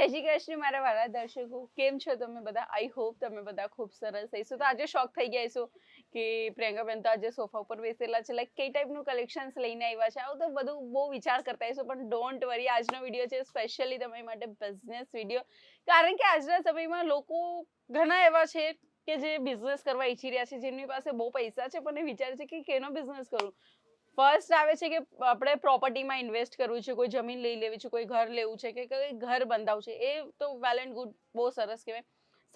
જય શ્રી કૃષ્ણ મારા વાલા દર્શકો, કેમ છો તમે બધા? આઈ હોપ તમે બધા ખૂબ સરસ હશો. તો આજે શોખ થઈ ગયા હશો કે પ્રિયંકાબેન તો આજે સોફા ઉપર બેસેલા છે, લાઈક કઈ ટાઈપનું કલેક્શન્સ લઈને આવ્યા છે. આવું તો બધું બહુ વિચાર કરતા હશો, પણ ડોન્ટ વરી, આજનો વિડીયો છે સ્પેશિયલી તમારી માટે બિઝનેસ વિડીયો. કારણ કે આજના સમયમાં લોકો ઘણા એવા છે કે જે બિઝનેસ કરવા ઈચ્છી રહ્યા છે, જેમની પાસે બહુ પૈસા છે પણ એ વિચારે છે કે કેનો બિઝનેસ કરું. ફર્સ્ટ આવે છે કે આપણે પ્રોપર્ટીમાં ઇન્વેસ્ટ કરવું છે, કોઈ જમીન લઈ લેવી છે, કોઈ ઘર લેવું છે કે કોઈ ઘર બંધાવવું છે, એ તો વેલ એન્ડ ગુડ, બહુ સરસ કહેવાય.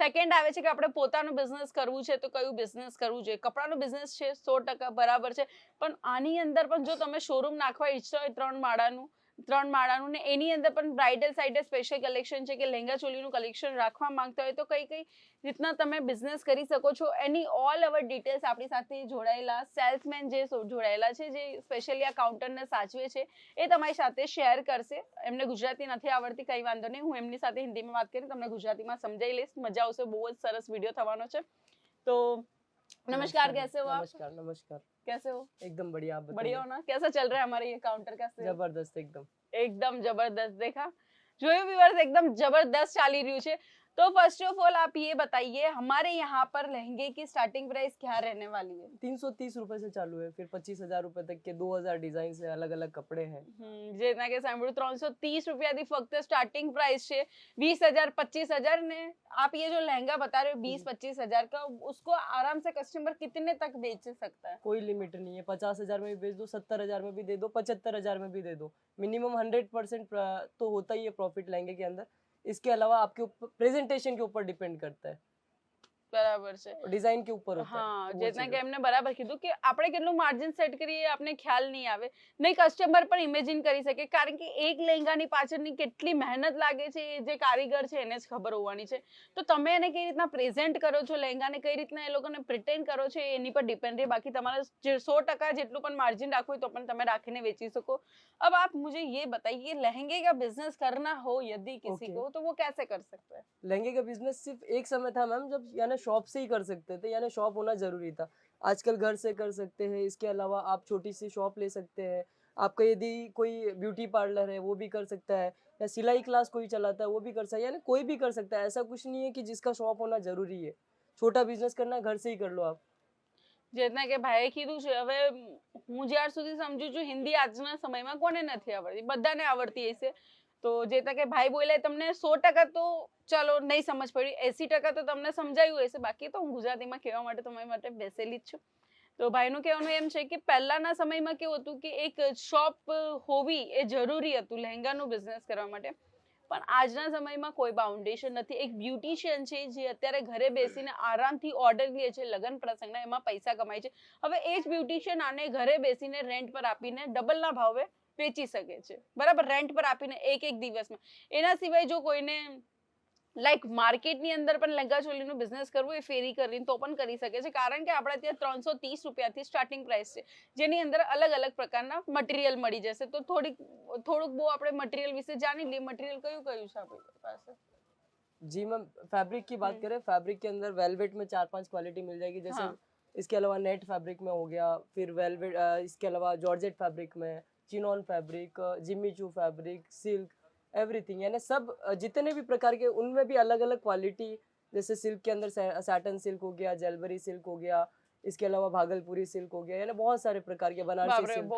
સેકન્ડ આવે છે કે આપણે પોતાનું બિઝનેસ કરવું છે, તો કયું બિઝનેસ કરવું જોઈએ. કપડાનું બિઝનેસ છે 100% બરાબર છે, પણ આની અંદર પણ જો તમે શોરૂમ નાખવા ઈચ્છતા હોય 3 માળાનું ને એની અંદર પણ બ્રાઇડલ સાઇડે સ્પેશિયલ કલેક્શન છે કે લહેંગા ચોલીનું કલેક્શન રાખવા માંગતા હોય, તો કઈ રીતના તમે બિઝનેસ કરી શકો છો, એની ઓલ ઓવર ડિટેલ્સ આપણી સાથે જોડાયેલા સેલ્સમેન જે જોડાયેલા છે, જે સ્પેશિયલી આ કાઉન્ટરને સાચવે છે, એ તમારી સાથે શેર કરશે. એમને ગુજરાતી નથી આવડતી, કઈ વાંધો નહીં, હું એમની સાથે હિન્દીમાં વાત કરી તમને ગુજરાતીમાં સમજાવી લઈશ. મજા આવશે, બહુ જ સરસ વિડીયો થવાનો છે. તો नमस्कार, कैसे हो आप? नमस्कार नमस्कार। कैसे हो? एकदम बढ़िया, आप बताइए। बढ़िया हो ना? कैसा चल रहा है हमारे ये काउंटर का सेल? जबरदस्त एकदम। एकदम जबरदस्त. देखा, જોયું व्यूअर्स, एकदम जबरदस्त ચાલી રહ્યું છે. तो फर्स्ट ऑफ ऑल आप ये बताइए, हमारे यहाँ पर लहंगे की स्टार्टिंग प्राइस क्या रहने वाली है? 330 रुपए से चालू है, फिर 25,000 रुपए तक के 2000 डिजाइन से अलग अलग कपड़े हैं। જેના કે સાંભળ્યું 330 रुपयाથી ફક્ત સ્ટાર્ટિંગ प्राइस છે. 20,000 25,000 ने आप ये जो लहंगा बता रहे हो 20-25,000 का, उसको आराम से कस्टमर कितने तक बेच सकता है? कोई लिमिट नहीं है, 50,000 में भी बेच दो, 70,000 में भी दे दो, 75,000 में भी दे दो। मिनिमम 100% तो होता ही है प्रॉफिट लहंगे के अंदर। इसके अलावा आपके ऊपर प्रेजेंटेशन के ऊपर डिपेंड करता है, બરાબર છે, डिजाइन के ऊपर होता હા, है। જેટલા કે એમને બરાબર કીધું કે આપણે કેટલું માર્જિન સેટ કરીએ આપને ખ્યાલ નહીં આવે, નહીં કસ્ટમર પણ ઇમેજિન કરી શકે, કારણ કે એક લહેંગાની પાછળની કેટલી મહેનત લાગે છે એ જે કારીગર છે એને જ ખબર હોવાની છે. તો તમે એને કઈ રીતના પ્રેઝન્ટ કરો છો, લહેંગાને કઈ રીતના એ લોકોને પ્રિટેન્ડ કરો છો, એની પર ડિપેન્ડ રહે. બાકી તમારે 100% જેટલું પણ માર્જિન રાખવું હોય તો પણ તમે રાખીને વેચી શકો. अब आप मुझे ये बताइए, लहंगे का बिजनेस करना हो यदि किसी को, तो वो कैसे कर सकता है? लहंगे का बिजनेस सिर्फ एक समय था मैम जब यानी शॉप से ही कर सकते थे, यानी शॉप होना जरूरी था। आजकल घर से कर सकते हैं। इसके अलावा आप छोटी सी शॉप ले सकते हैं। आपका यदि कोई ब्यूटी पार्लर है वो भी कर सकता है, या सिलाई क्लास कोई चलाता है वो भी कर सकता है, यानी कोई भी कर सकता है। ऐसा कुछ नहीं है कि जिसका शॉप होना जरूरी है। छोटा बिजनेस करना है घर से ही कर लो आप। જેટના કે ભાઈએ કીધું છે, હવે હું જ્યાર સુધી સમજુ છું હિન્દી આજના સમયમાં કોને નથી આવડતી, બધાને આવડતી હશે. તો જેટલા કે ભાઈ બોલે તમને 100% તો ચલો નહીં સમજ પડી, 80% તો તમને સમજાયું હશે. બાકી તો હું ગુજરાતીમાં કહેવા માટે તમારી માટે બેસેલી જ છું. તો ભાઈનું કહેવાનું એમ છે કે પહેલાના સમયમાં કેવું હતું કે એક શોપ હોવી એ જરૂરી હતું લહેંગાનું બિઝનેસ કરવા માટે, પણ આજના સમયમાં કોઈ બાઉન્ડેશન નથી. એક બ્યુટિશિયન છે જે અત્યારે ઘરે બેસીને આરામથી ઓર્ડર લે છે લગ્ન પ્રસંગના, એમાં પૈસા કમાય છે. હવે એ જ બ્યુટિશિયન આને ઘરે બેસીને રેન્ટ પર આપીને ડબલના ભાવે વેચી શકે છે, બરાબર, રેન્ટ પર આપીને એક દિવસમાં. એના સિવાય જો કોઈને લાઈક માર્કેટની અંદર પણ લહેંગા ચોલીનું બિઝનેસ કરવું, એ ફેરી કરીને તો પણ કરી શકે છે, કારણ કે આપણે ત્યાં 330 રૂપિયાથી સ્ટાર્ટિંગ પ્રાઇસ છે, જેની અંદર અલગ અલગ પ્રકારના મટીરિયલ મળી જશે. તો થોડુંક બહુ આપણે મટીરિयल વિશે જાની લઈએ. મટીરિयल કયું કયું છે આપણી પાસે? जी मैम, फैब्रिक की बात करें, फैब्रिक के अंदर वेलवेट में 4-5 क्वालिटी मिल जाएगी। जैसे हाँ. इसके अलावा नेट फैब्रिक में हो गया, फिर वेलवेट, इसके अलावा जॉर्जेट फैब्रिक में, चिनॉन फैब्रिक, जिम्मी चू फैब्रिक, सिल्क, एवरीथिंग, यानी सब जितने भी प्रकार के, उनमें भी अलग अलग क्वालिटी। जैसे सिल्क के अंदर सैटन सिल्क हो गया, जेलबरी सिल्क हो गया, इसके अलावा भागलपुरी सिल्क हो गया, यानी बहुत सारे प्रकार के बनारसी सिल्क।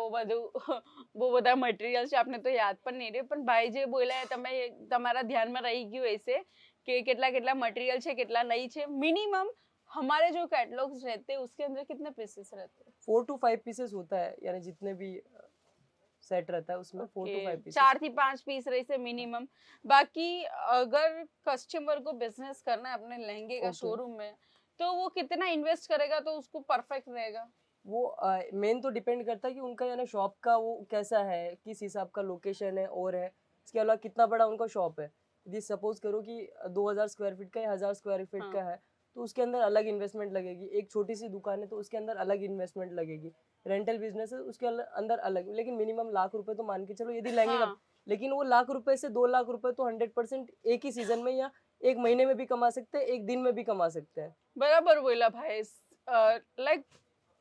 બહુ બધા મટીરિયલ છે, આપને તો યાદ પણ નહીં રહે, પણ ભાઈ જે બોલ્યા તમે તમારા ધ્યાનમાં રહી ગયું હશે કે કેટલા કેટલા મટીરિयल છે, કેટલા નહીં છે. मिनिमम हमारे जो कैटलॉग्स रहते हैं उसके अंदर कितने पीसेस रहते हैं? 4 to 5 पीसेस होता है, यानी जितने भी सेट रहता है उसमें 4 to 5 पीसेस। 4 થી 5 पीस रहते मिनिमम. बाकी अगर कस्टमर को बिजनेस करना है अपने लहंगे का शोरूम में, तो वो कितना इन्वेस्ट करेगा तो उसको परफेक्ट रहेगा? वो मेन तो डिपेंड करता है कि उनका यानी शॉप का वो कैसा है, किस हिसाब का लोकेशन है और है। इसके अलावा कितना बड़ा उनका शॉप है। यदि सपोज करो कि 2000 स्क्वायर फीट का या 1000 स्क्वायर फीट का है, तो उसके अंदर अलग इन्वेस्टमेंट लगेगी। एक छोटी सी दुकान है तो उसके अंदर अलग इन्वेस्टमेंट लगेगी। रेंटल बिजनेस है उसके अंदर अलग, लेकिन मिनिमम लाख रुपए तो मान के चलो यदि लहंगे का। लेकिन वो लाख रुपए से 2 लाख रुपए तो 100% एक ही सीजन में या एक महीने में भी कमा सकते हैं, एक दिन में भी कमा सकते हैं। બરાબર બોલ્યા ભાઈ. લાઈક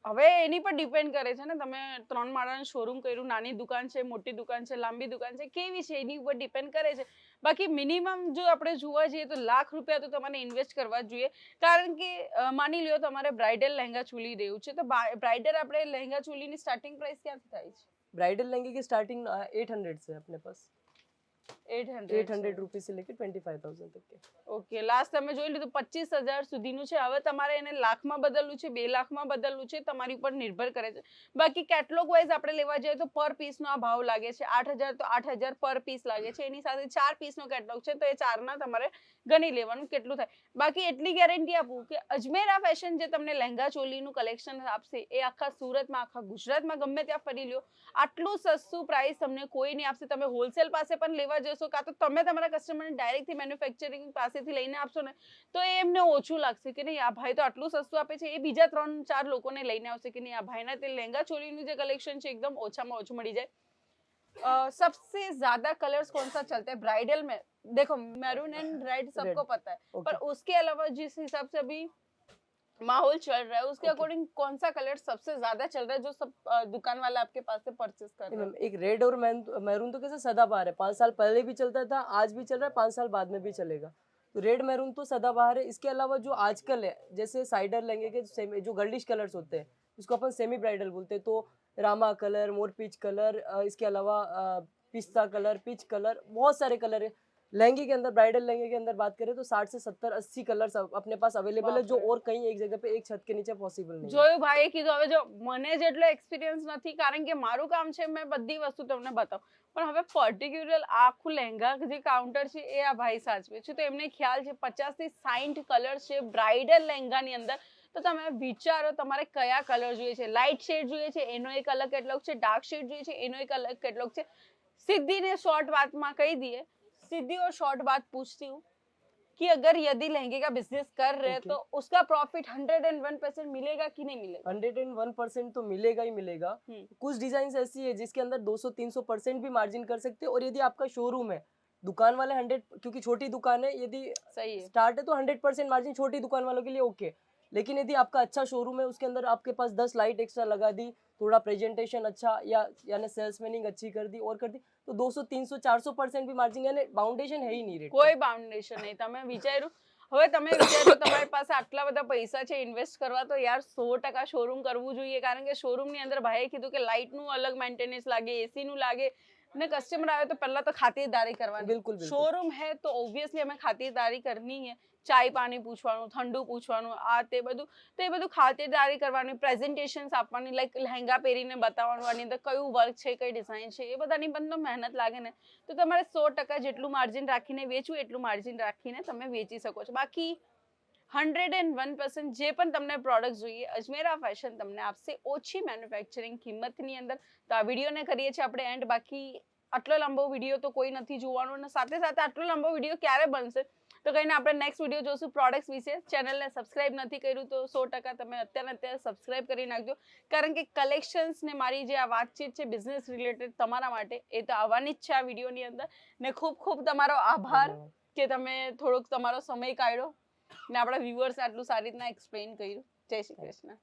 હવે એની પર ડિપેન્ડ કરે છે ને, તમે 3 માળાનું શોરૂમ કર્યું, નાની દુકાન છે, મોટી દુકાન છે, લાંબી દુકાન છે, કેવી છે એની ઉપર ડિપેન્ડ કરે છે. બાકી મિનિમમ જો આપણે જોવા જઈએ તો ₹1,00,000 તો તમારે ઇન્વેસ્ટ કરવા જ જોઈએ, કારણ કે માની લ્યો તમારે બ્રાઇડલ લહેંગા ચોલી રહેવું છે, તો બ્રાઇડલ આપણે લહેંગા ચોલીની સ્ટાર્ટિંગ પ્રાઇસ ક્યાંથી થાય છે? ब्राइडल लहंगे की स्टार्टिंग 800 से है अपने पास, 800 रुपीज से लेकर 25,000 तक के। ઓકે, લાસ્ટ તમે જોઈ લીધું 25,000 સુધીનું છે. હવે તમારે એને લાખમાં બદલવું છે, 2 લાખમાં બદલવું છે, તમારી ઉપર નિર્ભર કરે છે. બાકી કેટલોગ વાઇઝ આપણે લેવા જઈએ તો પર પીસનો આ ભાવ લાગે છે 8,000, તો 8,000 પર પીસ લાગે છે. એની સાથે 4 પીસનો કેટલોગ છે, તો એ 4ના તમારે ગણી લેવાનું કેટલું થાય. બાકી એટલી ગેરંટી આપું કે અજમેરા ફેશન જે તમને લહેંગા ચોલીનું કલેક્શન આપશે, એ આખા સુરતમાં, આખા ગુજરાતમાં ગમે ત્યાં ફરી લ્યો, આટલું સસ્તું પ્રાઇસ તમને કોઈ નહીં આપશે. તમે હોલસેલ પાસે પણ લેવા જશો, કાં તો તમે તમારા કસ્ટમરને ડાયરેક્ટથી મેન્યુફેક્ચરિંગ પાસેથી લઈને આપશો ને, તો એ એમને ઓછું લાગશે કે નહીં આ ભાઈ તો આટલું સસ્તું આપે છે. એ બીજા 3-4 લોકોને લઈને આવશે કે નહીં આ ભાઈના તે લહેંગા ચોલીનું જે કલેક્શન છે એકદમ ઓછામાં ઓછું મળી જાય. सबसे ज्यादा कलर्स कौन सा चलता है ब्राइडल में? देखो मैरून एंड रेड सबको पता है, पर उसके अलावा जिस हिसाब से अभी माहौल चल रहा है उसके अकॉर्डिंग कौन सा कलर सबसे ज्यादा चल रहा है जो सब दुकान वाले आपके पास से परचेस कर रहे हैं? एक रेड और मैरून तो कैसे सदाबहार है, 5 साल पहले भी चलता था, आज भी चल रहा है, 5 साल बाद में भी चलेगा. तो रेड मैरून तो सदाबहार है. इसके अलावा जो आजकल है, जैसे साइडर लहंगे के जो गर्लिश कलर्स होते हैं, इसको अपन सेमी ब्राइडल बोलते हैं, तो रामा कलर, मोर पीच कलर, इसके अलावा पिस्ता कलर, पिच कलर, बहुत सारे कलर है लहंगे के अंदर. ब्राइडल लहंगे के अंदर बात करें तो 60 से 70-80 कलर्स अपने पास अवेलेबल है, जो और कहीं एक जगह पे एक छत के नीचे पॉसिबल नहीं. જોયું ભાઈએ કીધું. હવે જો મને જેટલો એક્સપિરિયન્સ નથી, કારણ કે મારું કામ છે મેં બધી વસ્તુ તમને બતાવું, પણ હવે પર્ટિક્યુલર આખું લહેંગા જે કાઉન્ટર છે એ આ ભાઈ સાચવે છે, તો એમને ખ્યાલ છે 50 થી 60 કલર છે બ્રાઇડલ લહેંગાની અંદર. તો તમે વિચારો તમારે કયા કલર જોઈએ છે. લાઇટ શેડ જોઈએ છે એનો એક અલગ કેટલોગ છે, ડાર્ક શેડ જોઈએ છે એનો એક અલગ કેટલોગ છે. सीधी ने शॉर्ट बात में कही दी है, सीधी और शॉर्ट बात पूछती हूँ कि अगर यदि लहंगे का बिजनेस कर रहे हैं तो उसका प्रॉफिट 101% मिलेगा कि नहीं मिलेगा? 101% तो मिलेगा ही मिलेगा. कुछ डिजाइन ऐसी है जिसके अंदर 200-300% भी मार्जिन कर सकते हैं. और यदि आपका शोरूम है, दुकान वाले 100, क्योंकि छोटी दुकान है, यदि सही है स्टार्ट है तो 100% मार्जिन छोटी दुकान वालों के लिए ओके. लेकिन यदि आपका अच्छा शोरूम है, उसके अंदर आपके पास 10 लाइट एक्स्ट्रा लगा दी, थोड़ा प्रेजेंटेशन अच्छा या यानी सेल्समैनिंग अच्छी कर दी और कर दी, तो 200-300-400% भी मार्जिन, यानी बाउंडेशन है ही नहीं रेट. કોઈ બાઉન્ડેશન નહીં. તમે વિચાર્યું, હવે તમે વિચારો તમારી પાસે આટલા બધા પૈસા છે ઇન્વેસ્ટ કરવા, તો યાર 100% શોરૂમ કરવું જોઈએ, કારણ કે શોરૂમની અંદર ભાઈએ કીધું કે લાઇટનું અલગ મેન્ટેનન્સ લાગે, એસીનું લાગે, ને કસ્ટમર આવે તો પહેલા તો ખાતરદારી કરવાની. बिल्कुल શોરૂમ હે તો ઓબ્વિયસલી અમે ખાતરદારી કરनी है. ચાય પાણી પૂછવાનું, ઠંડુ પૂછવાનું, આ તે બધું, તો એ બધું ખાતરદારી કરવાની, પ્રેઝન્ટેશન્સ આપવાની, લાઈક લહેંગા પહેરીને બતાવવાનું, આની અંદર કયું વર્ક છે, કઈ ડિઝાઇન છે, એ બધાની પણ તો મહેનત લાગે ને. તો તમારે 100% જેટલું માર્જિન રાખીને વેચવું એટલું માર્જિન રાખીને તમે વેચી શકો છો. બાકી 101% જે પણ તમને પ્રોડક્ટ જોઈએ અજમેરા ફેશન તમને આપશે ઓછી મેન્યુફેક્ચરિંગ કિંમતની અંદર. તો આ વિડીયોને કરીએ છીએ આપણે એન્ડ. બાકી આટલો લાંબો વિડીયો તો કોઈ નથી જોવાનો, અને સાથે સાથે આટલો લાંબો વિડીયો ક્યારે બનશે તો કહીને આપણે નેક્સ્ટ વિડીયો જોશું પ્રોડક્ટ્સ વિશે. ચેનલને સબસ્ક્રાઇબ નથી કર્યું તો 100% તમે અત્યારે સબસ્ક્રાઇબ કરી નાખજો, કારણ કે કલેક્શન્સ ને મારી જે આ વાતચીત છે બિઝનેસ રિલેટેડ તમારા માટે એ તો આવવાની જ છે આ વિડીયોની અંદર. ને ખૂબ ખૂબ તમારો આભાર કે તમે થોડોક તમારો સમય કાઢ્યો ને આપણા વ્યુઅર્સ આટલું સારી રીતના એક્સપ્લેન કર્યું. જય શ્રી કૃષ્ણ.